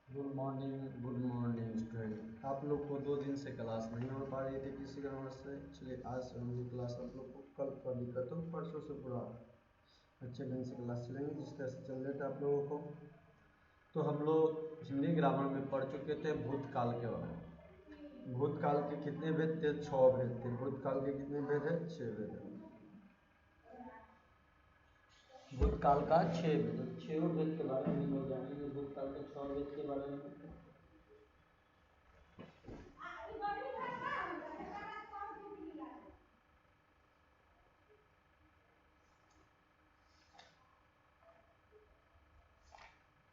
Good morning student. आप लोग को 2 दिन से क्लास नहीं हो पा रही थी किसी कारणवश से। चलिए आज से होंगी क्लास। आप लोग को कल का दिक्कत हो, परसों से पूरा अच्छे ढंग से क्लास चलेंगे जिस तरह से चल रहे थे आप लोगों को। तो हम लोग हिंदी ग्रामर में पढ़ चुके थे भूतकाल के बारे में। भूतकाल के कितने भेद थे? 6 भेद थे। भूतकाल के कितने भेद है? 6 भेद है। भूतकाल का 6 भेद, 6 भेद के बारे में हम लोग जानेंगे। भूतकाल के 6 भेद के बारे में।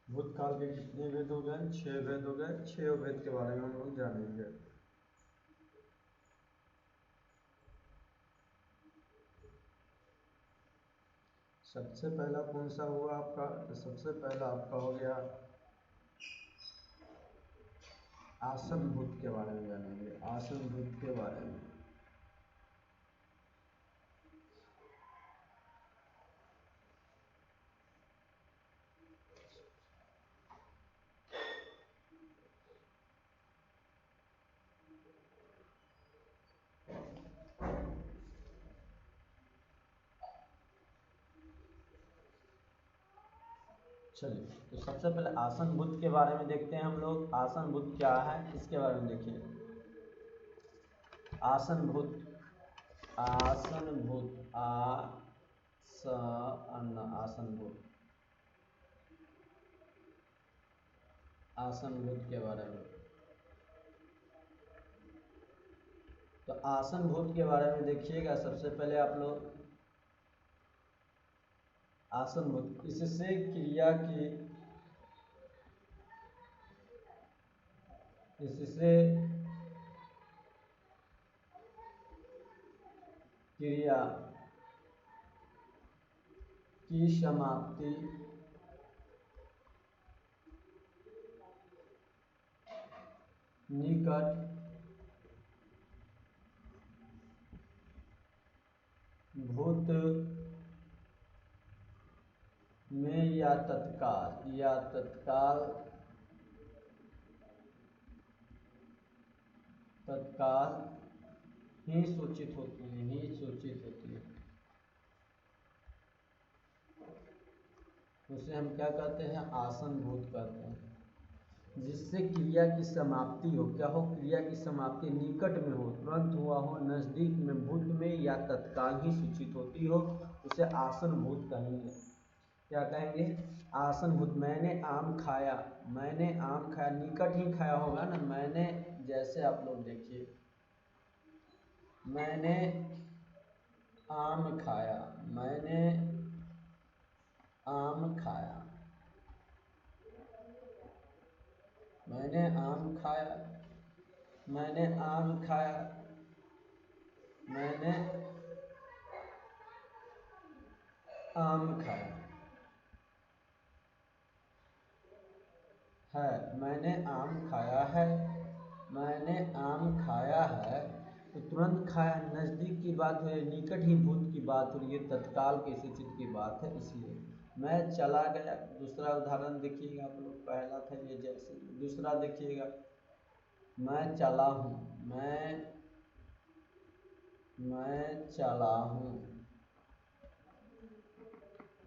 भूतकाल के कितने भेद हो गए? 6 भेद हो गए। 6 भेद के बारे में हम लोग जानेंगे। सबसे पहला कौन सा हुआ आपका? तो सबसे पहला आपका हो गया आसन भूत के बारे में जानेंगे। आसन भूत के बारे में। चलिए तो सबसे पहले आसन भूत के बारे में देखते हैं हम लोग। आसन भूत क्या है इसके बारे में देखिए। आसन भूत, आसन भूत, आसन भूत, आसन भूत के बारे में। तो आसन भूत के बारे में देखिएगा। सबसे पहले आप लोग आसन भूत, इससे क्रिया की, इससे क्रिया की समाप्ति निकट भूत में या तत्काल ही सूचित होती है। उसे हम क्या कहते हैं? आसन भूत कहते हैं। जिससे क्रिया की समाप्ति हो। क्या हो? क्रिया की समाप्ति निकट में हो, तुरंत हुआ हो, नजदीक में, भूत में या तत्काल ही सूचित होती हो, उसे आसन भूत कहेंगे। क्या कहेंगे? आसन भूत। मैंने आम खाया, मैंने आम खाया, निकट ही खाया होगा ना। मैंने, जैसे आप लोग देखिए, मैंने आम खाया, मैंने आम खाया, मैंने आम खाया, मैंने आम खाया, मैंने आम खाया है, मैंने आम खाया है, मैंने आम खाया है। तो तुरंत खाया, नज़दीक की बात हो, निकट ही भूत की बात हो रही है, तत्काल के सूचित की बात है, इसलिए। मैं चला गया। दूसरा उदाहरण देखिएगा आप लोग। पहला था ये, जैसे दूसरा देखिएगा। मैं चला हूँ, मैं चला हूँ,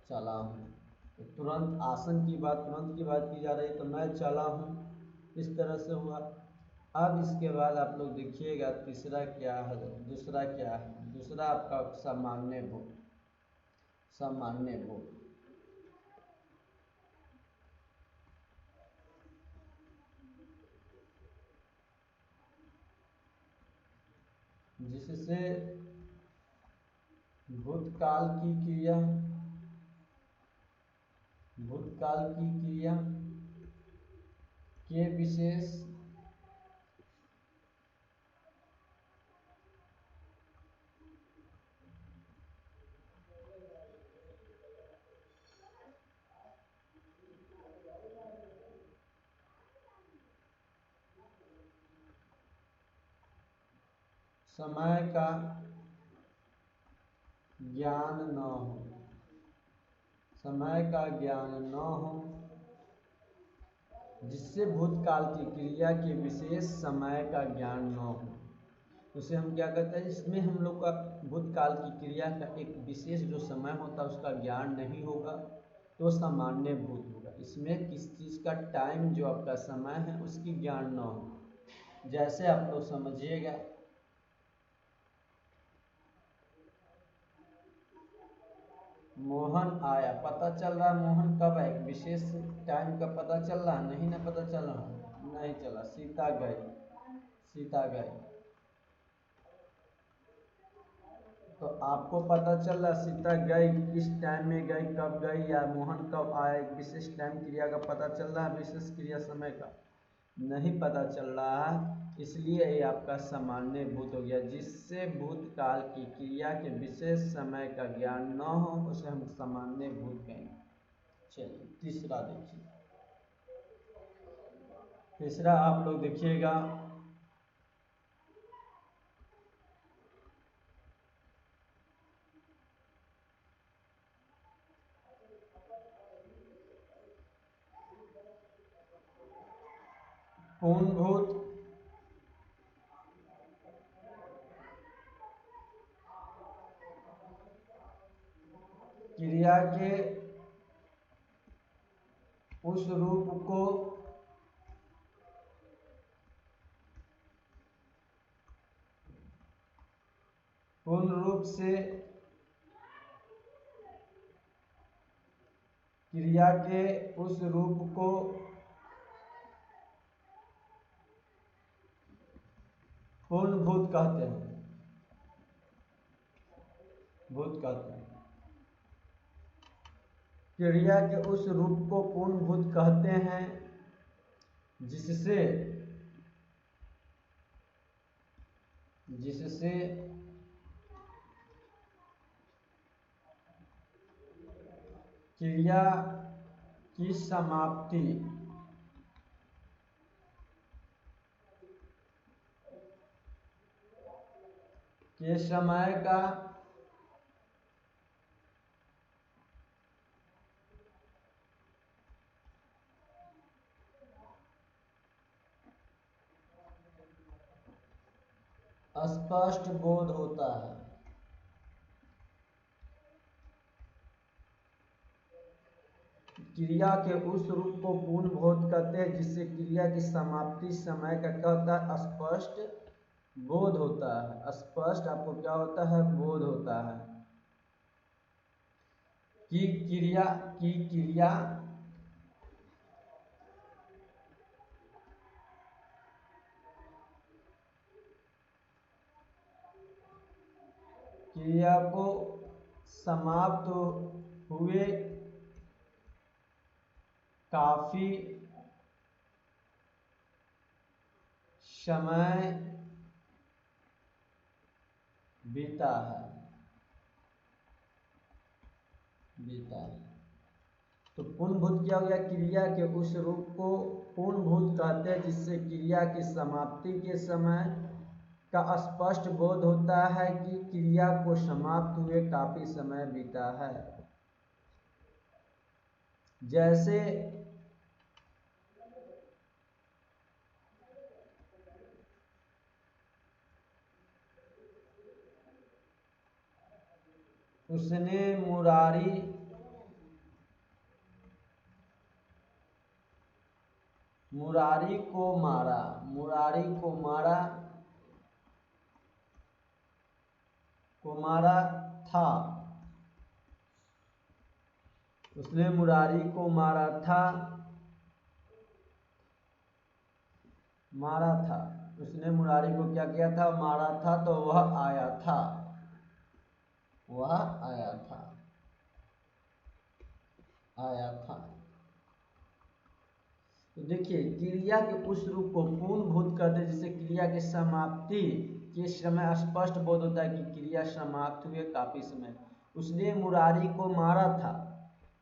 चला हूँ। तो तुरंत आसन की बात, तुरंत की बात की जा रही है, तो मैं चला हूँ, इस तरह से हुआ। अब इसके बाद आप लोग देखिएगा तीसरा क्या है, दूसरा क्या है? दूसरा आपका सामान्य भूत, सामान्य भूत। जिससे भूतकाल की क्रिया, भूतकाल की क्रिया के विशेष समय का ज्ञान न हो, समय का ज्ञान न हो, जिससे भूतकाल की क्रिया के विशेष समय का ज्ञान न हो। उसे हम क्या कहते हैं, इसमें हम लोग का भूतकाल की क्रिया का एक विशेष जो समय होता है उसका ज्ञान नहीं होगा तो सामान्य भूत होगा। इसमें किस चीज़ का टाइम जो आपका समय है उसकी ज्ञान न हो। जैसे आप लोग समझिएगा, मोहन आया, पता चल रहा है मोहन कब आए, विशेष टाइम का पता चल रहा, नहीं ना पता चल रहा, नहीं चला। सीता गई, सीता गई, तो आपको पता चल रहा सीता गई किस टाइम में गई, कब गई, या मोहन कब आए, विशेष टाइम क्रिया का पता चल रहा है, विशेष क्रिया समय का नहीं पता चल रहा है। इसलिए ये आपका सामान्य भूत हो गया। जिससे भूतकाल की क्रिया के विशेष समय का ज्ञान न हो उसे हम सामान्य भूत कहेंगे। चलिए तीसरा देखिए, तीसरा आप लोग देखिएगा, पूर्णभूत क्रिया के उस रूप को पूर्ण रूप से क्रिया के उस रूप को पूर्णभूत कहते हैं, भूत कहते हैं। क्रिया के उस रूप को पूर्णभूत कहते हैं जिससे जिससे क्रिया की समाप्ति के समय का स्पष्ट बोध होता है। क्रिया के उस रूप को पूर्ण बोध कहते हैं जिससे क्रिया की समाप्ति समय का क्या होता है, स्पष्ट बोध होता है। स्पष्ट आपको क्या होता है, बोध होता है कि क्रिया की क्रिया क्रिया को समाप्त हुए काफी समय बीता है, तो पूर्णभूत क्या हो गया, क्रिया के उस रूप को पूर्णभूत कहते हैं जिससे क्रिया की समाप्ति के समय का स्पष्ट बोध होता है कि क्रिया को समाप्त हुए काफी समय बीता है। जैसे उसने मुरारी को मारा, मुरारी को मारा था, उसने मुरारी को मारा था, उसने मुरारी को क्या किया था, मारा था, तो वह आया था, तो देखिए क्रिया के उस रूप को पूर्णभूत कहते हैं जिससे क्रिया की समाप्ति के समय स्पष्ट बोध होता है कि क्रिया समाप्त हुए काफी समय। उसने मुरारी को मारा था,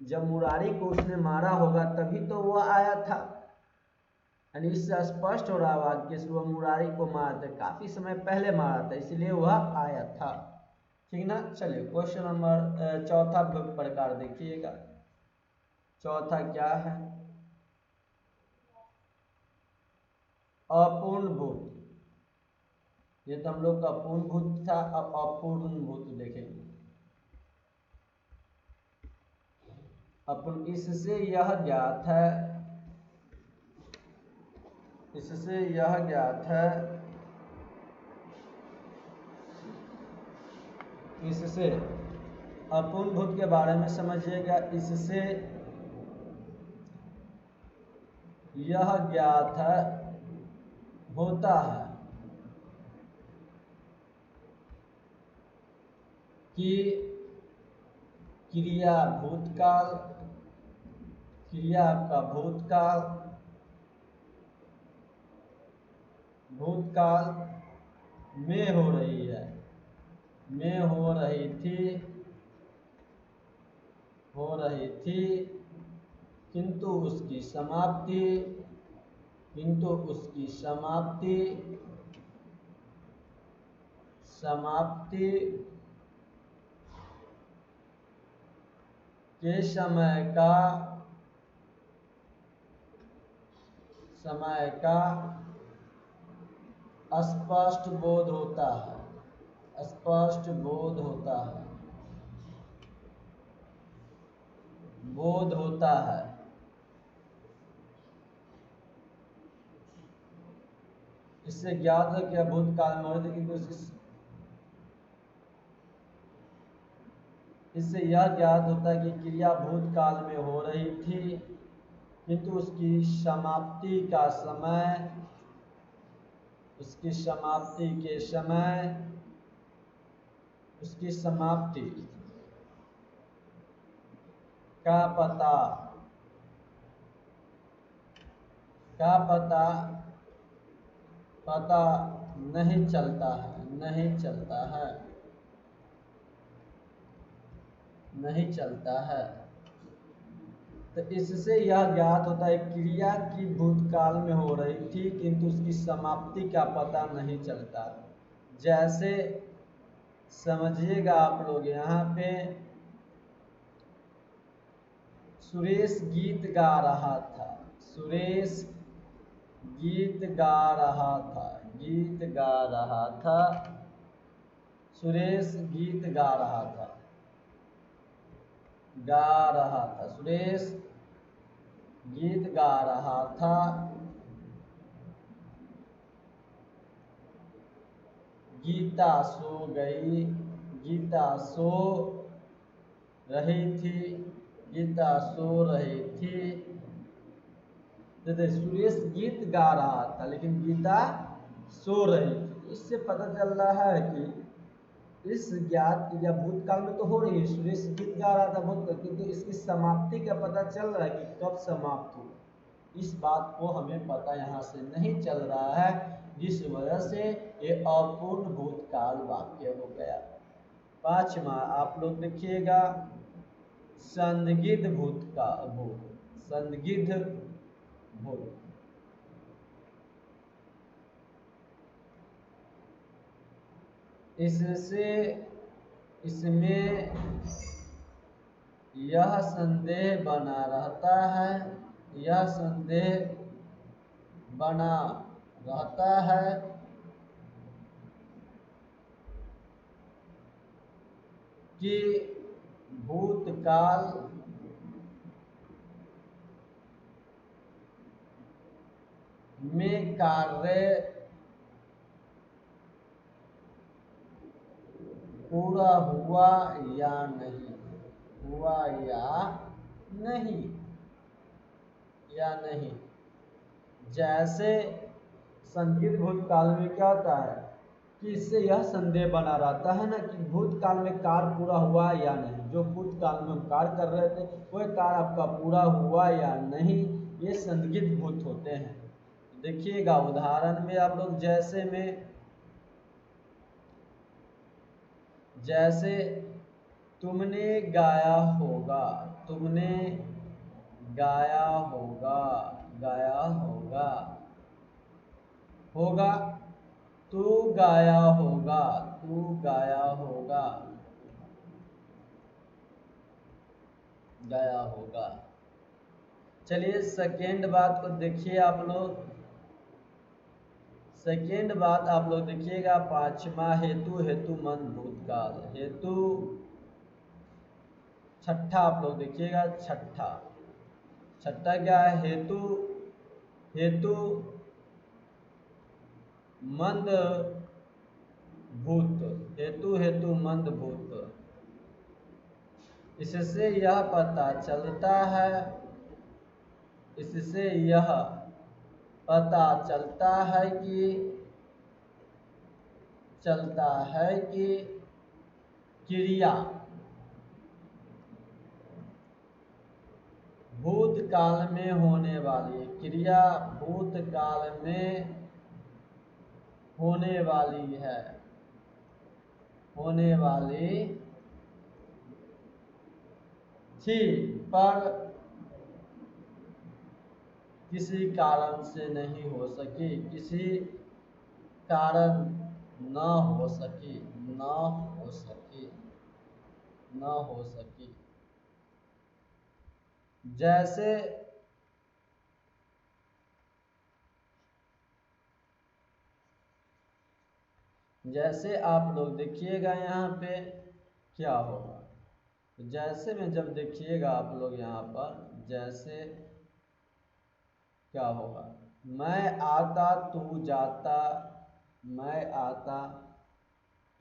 जब मुरारी को उसने मारा होगा तभी तो वह आया था, यानी इससे स्पष्ट हो रहा वाक्य से वह मुरारी को मारा था, काफी समय पहले मारा था, इसलिए वह आया था। ठीक ना। चलिए क्वेश्चन नंबर चौथा प्रकार देखिएगा, चौथा क्या है, अपूर्ण भूत, ये तो हम लोग का पूर्ण भूत था, अब अपूर्ण भूत देखेंगे। अपन इससे यह ज्ञात है, इससे यह ज्ञात है, इससे अपूर्ण भूत के बारे में समझिएगा। इससे यह ज्ञात है, होता है कि क्रिया भूतकाल, क्रिया का भूतकाल, भूतकाल में हो रही है, में हो रही थी, किंतु उसकी समाप्ति, किंतु उसकी समाप्ति, समाप्ति के समय का, समय का स्पष्ट बोध होता है, स्पष्ट बोध होता है, बोध होता है। इससे ज्ञात है कि भूतकाल में हो रही थी, किंतु इससे यह ज्ञात होता है कि क्रिया भूतकाल में हो रही थी, किंतु उसकी समाप्ति का समय, उसकी समाप्ति के समय, उसकी समाप्ति का पता, का पता, पता नहीं चलता है, नहीं चलता है, नहीं चलता है। तो इससे यह ज्ञात होता है क्रिया की भूतकाल में हो रही थी, किंतु उसकी समाप्ति का पता नहीं चलता। जैसे समझिएगा आप लोग, यहाँ पे सुरेश गीत गा रहा था, सुरेश गीत गा रहा था, गीत गा रहा था, सुरेश गीत गा रहा था, गा रहा था, सुरेश गीत गा रहा था, गीता सो गई, गीता सो रही थी, गीता सो रही थी। तो सुरेश गीत गा रहा था लेकिन गीता सो रही थी। इससे पता चल रहा है कि इस ज्ञात क्रिया भूतकाल में तो हो रही है, सुरेश गीत गा रहा था भूतकाल, किंतु इसकी समाप्ति का पता चल रहा है कि कब समाप्त हो, इस बात को हमें पता यहाँ से नहीं चल रहा है, जिस वजह से ये अपूर्ण भूतकाल वाक्य हो गया। पांचवा आप लोग देखिएगा, संदिग्ध भूतकाल, भूत, संदिग्ध भूत। इससे, इसमें यह संदेह बना रहता है, यह संदेह बना रहता है कि भूतकाल में कार्य पूरा हुआ या नहीं, हुआ या नहीं, या नहीं। जैसे संदिग्ध भूतकाल में क्या होता है कि इससे यह संदेह बना रहता है ना कि भूतकाल में कार्य पूरा हुआ या नहीं, जो भूतकाल में हम कार्य कर रहे थे वह कार्य आपका पूरा हुआ या नहीं, ये संदिग्ध भूत होते हैं। देखिएगा उदाहरण में आप लोग, जैसे में, जैसे तुमने गाया होगा, तुमने गाया होगा, गाया होगा, होगा, तू गाया होगा, तू गाया होगा, गाया होगा। चलिए सेकेंड बात को देखिए आप लोग, सेकेंड बात आप लोग देखिएगा, पांचवा हेतु, हेतु मंद भूतकाल, हेतु छठा आप लोग देखिएगा, छठा क्या है, हेतु हेतु मंद भूत, हेतु मंद भूत। इससे यह पता चलता है, इससे यह पता चलता है कि क्रिया भूतकाल में होने वाली, क्रिया भूतकाल में होने वाली है, होने वाली थी, पर किसी कारण से नहीं हो सकी, किसी कारण न हो सकी, न हो सकी, न हो सकी। जैसे जैसे आप लोग देखिएगा यहाँ पे क्या होगा, जैसे में जब देखिएगा आप लोग यहाँ पर, जैसे क्या होगा, मैं आता तू जाता, मैं आता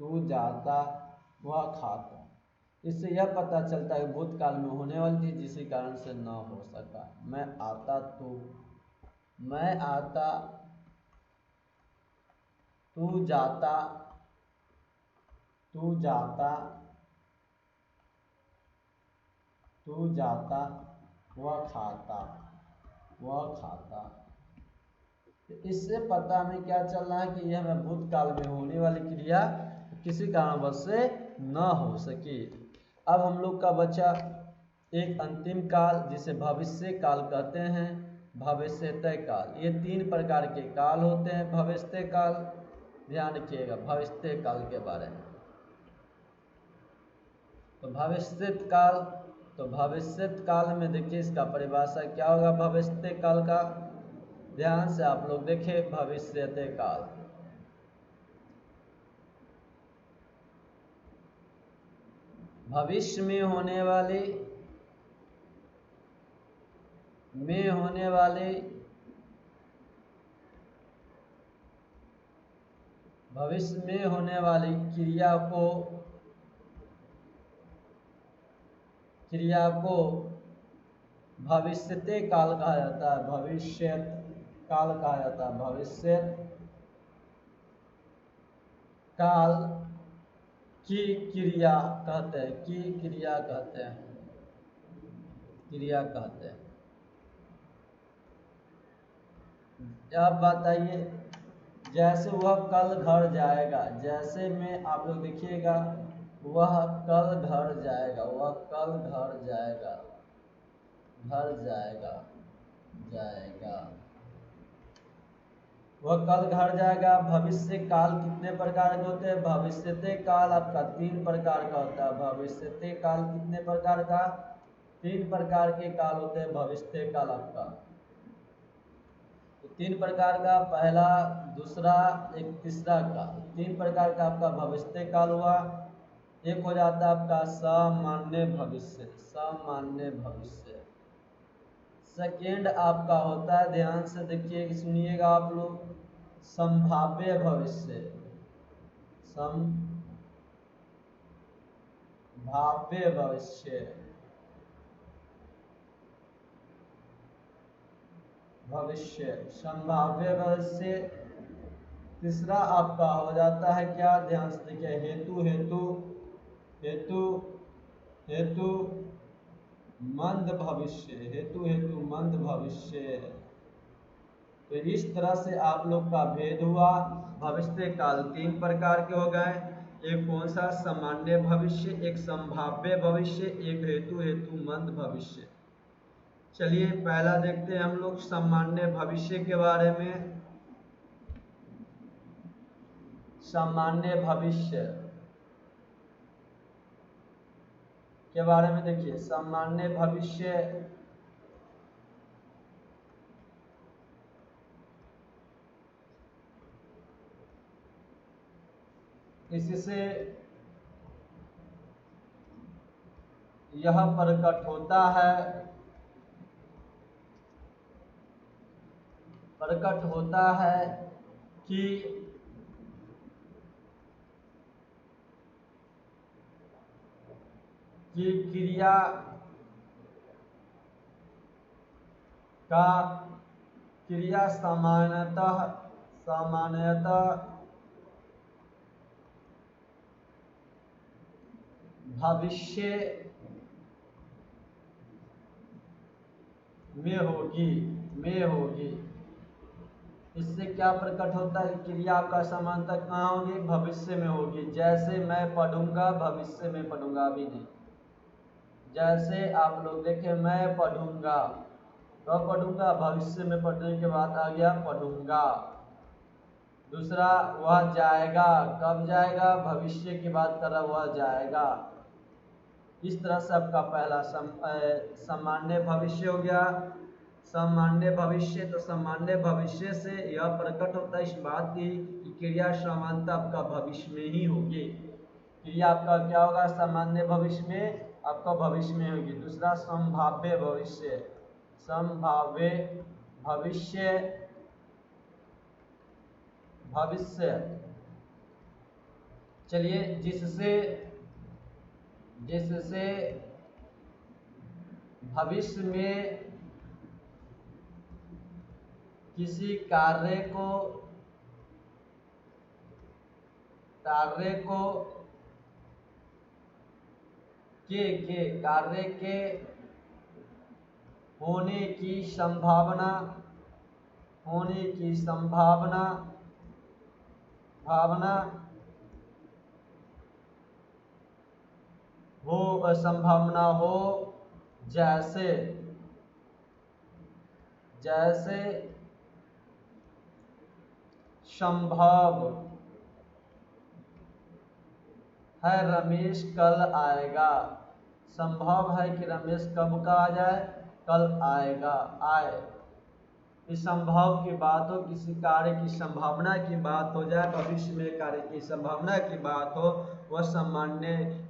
तू जाता वह खाता। इससे यह पता चलता है भूतकाल में होने वाली थी, जिसी कारण से न हो सका। मैं आता तू जाता, तू जाता वह खाता, वह खाता। इससे पता हमें क्या चल रहा है कि यह भूतकाल में होने वाली क्रिया किसी कारणवश से न हो सकी। अब हम लोग का बचा एक अंतिम काल, जिसे भविष्य काल कहते हैं, भविष्यतः काल। ये 3 प्रकार के काल होते हैं। भविष्य काल, ध्यान रखिएगा भविष्य काल के बारे में। तो भविष्य काल में देखिए इसका परिभाषा क्या होगा भविष्य काल का, ध्यान से आप लोग देखें। भविष्यतः काल, भविष्य में होने वाली भविष्य में होने वाली क्रिया को भविष्यते काल कहा जाता है, भविष्यत काल कहा जाता है, भविष्यत काल की क्रिया कहते हैं, क्रिया कहते हैं। अब बताइए, जैसे वह कल घर जाएगा, जैसे में आप लोग देखिएगा वह कल घर जाएगा, वह कल घर जाएगा, वह कल घर जाएगा। भविष्य काल कितने प्रकार के होते हैं, भविष्यते काल आपका 3 प्रकार का होता है। भविष्यते काल कितने प्रकार का, 3 प्रकार के काल होते हैं भविष्य काल आपका। तो 3 प्रकार का, पहला, दूसरा, एक तीसरा काल। 3 प्रकार का आपका भविष्य काल हुआ। एक हो जाता है आपका सामान्य भविष्य, सामान्य भविष्य। सेकेंड आपका होता है, ध्यान से देखिए सुनिएगा आप लोग, संभाव्य भविष्य, संभाव्य भविष्य, संभाव्य भविष्य। तीसरा आपका हो जाता है क्या, ध्यान से देखिए, हेतु मंद भविष्य, हेतु मंद भविष्य। तो इस तरह से आप लोग का भेद हुआ। भविष्य काल 3 प्रकार के हो गए, एक कौन सा, सामान्य भविष्य, एक संभाव्य भविष्य, एक हेतु मंद भविष्य। चलिए पहला देखते हैं हम लोग सामान्य भविष्य के बारे में। सामान्य भविष्य के बारे में देखिए, सामान्य भविष्य इससे यह प्रकट होता है कि क्रिया सामान्यतः भविष्य में होगी। इससे क्या प्रकट होता है? क्रिया का समानता कहाँ होगी? भविष्य में होगी। जैसे मैं पढ़ूंगा, भविष्य में पढ़ूंगा, अभी नहीं। जैसे आप लोग देखें, मैं पढ़ूंगा, कब पढ़ूंगा? भविष्य में पढ़ने के बाद आ गया पढ़ूंगा। दूसरा, वह जाएगा, कब जाएगा? भविष्य की बात कर रहा, वह जाएगा। इस तरह से आपका पहला सामान्य भविष्य हो गया। सामान्य भविष्य, तो सामान्य भविष्य से यह प्रकट होता है इस बात की कि क्रिया समानता आपका भविष्य में ही होगी। क्रिया आपका क्या होगा? सामान्य भविष्य में, आपका भविष्य में होगी। दूसरा, संभाव्य भविष्य, चलिए, जिससे भविष्य में किसी कार्य के होने की संभावना हो, जैसे संभव है रमेश कल आएगा। संभव है कि रमेश कब का आ जाए? कल आए। इस संभव की बात हो, किसी कार्य की संभावना की बात हो जाए, भविष्य में कार्य की संभावना की बात हो, वह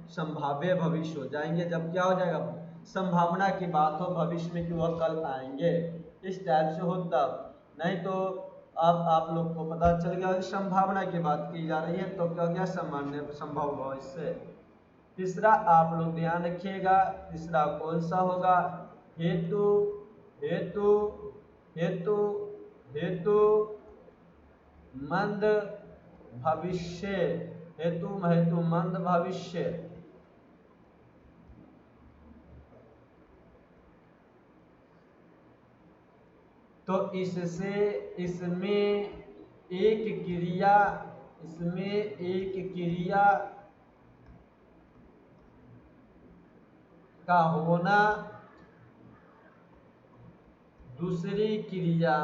संभाव्य भविष्य हो जाएंगे। जब क्या हो जाएगा? संभावना की बात हो भविष्य में कि वह कल आएंगे, इस टाइप से हो तब। नहीं तो अब आप लोग को पता चल गया कि संभावना की बात की जा रही है, तो क्या हो गया? सामान्य संभव भविष्य। तीसरा आप लोग ध्यान रखिएगा, तीसरा कौन सा होगा? हेतु मंद भविष्य। तो इसमें एक क्रिया का होना दूसरी क्रिया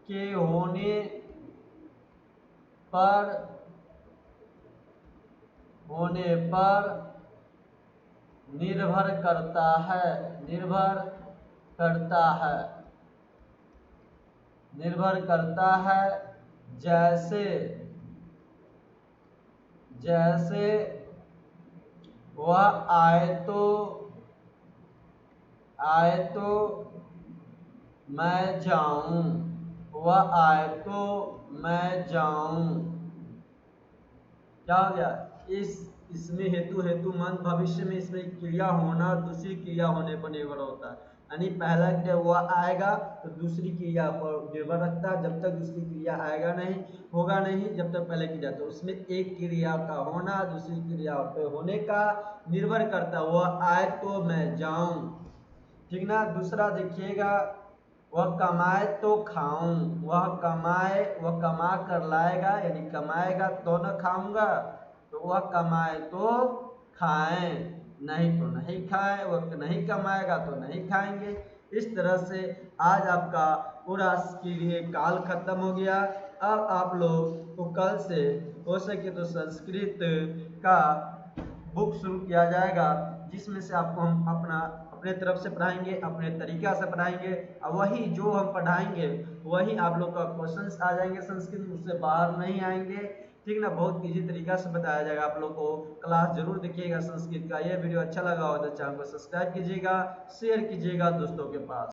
के होने पर निर्भर करता है। जैसे वह आए तो मैं जाऊं। क्या हो गया? इसमें हेतुमंद भविष्य में इसमें क्रिया होना दूसरी क्रिया होने पर निर्भर होता है। यानी पहला क्रिया वह आएगा तो दूसरी क्रिया पर निर्भर रखता है। जब तक दूसरी क्रिया होगा नहीं जब तक पहले क्रिया, तो उसमें एक क्रिया का होना दूसरी क्रिया पे होने का निर्भर करता है। वह आए तो मैं जाऊं, ठीक ना। दूसरा देखिएगा, वह कमाए तो खाऊं। वह कमा कर लाएगा, यानी कमाएगा तो न खाऊंगा, तो वह कमाए तो खाएं, नहीं तो नहीं खाएं। वह नहीं कमाएगा तो नहीं खाएंगे। इस तरह से आज आपका पूरा काल खत्म हो गया। अब आप लोग को कल से हो सके तो संस्कृत का बुक शुरू किया जाएगा, जिसमें से आपको हम अपना अपने तरफ से पढ़ाएंगे, अपने तरीका से पढ़ाएंगे, और वही जो हम पढ़ाएंगे वही आप लोग का क्वेश्चंस आ जाएंगे संस्कृत में, उससे बाहर नहीं आएंगे। ठीक ना, बहुत इजी तरीका से बताया जाएगा आप लोग को। क्लास जरूर देखिएगा संस्कृत का। ये वीडियो अच्छा लगा हो तो चैनल को सब्सक्राइब कीजिएगा, शेयर कीजिएगा दोस्तों के पास।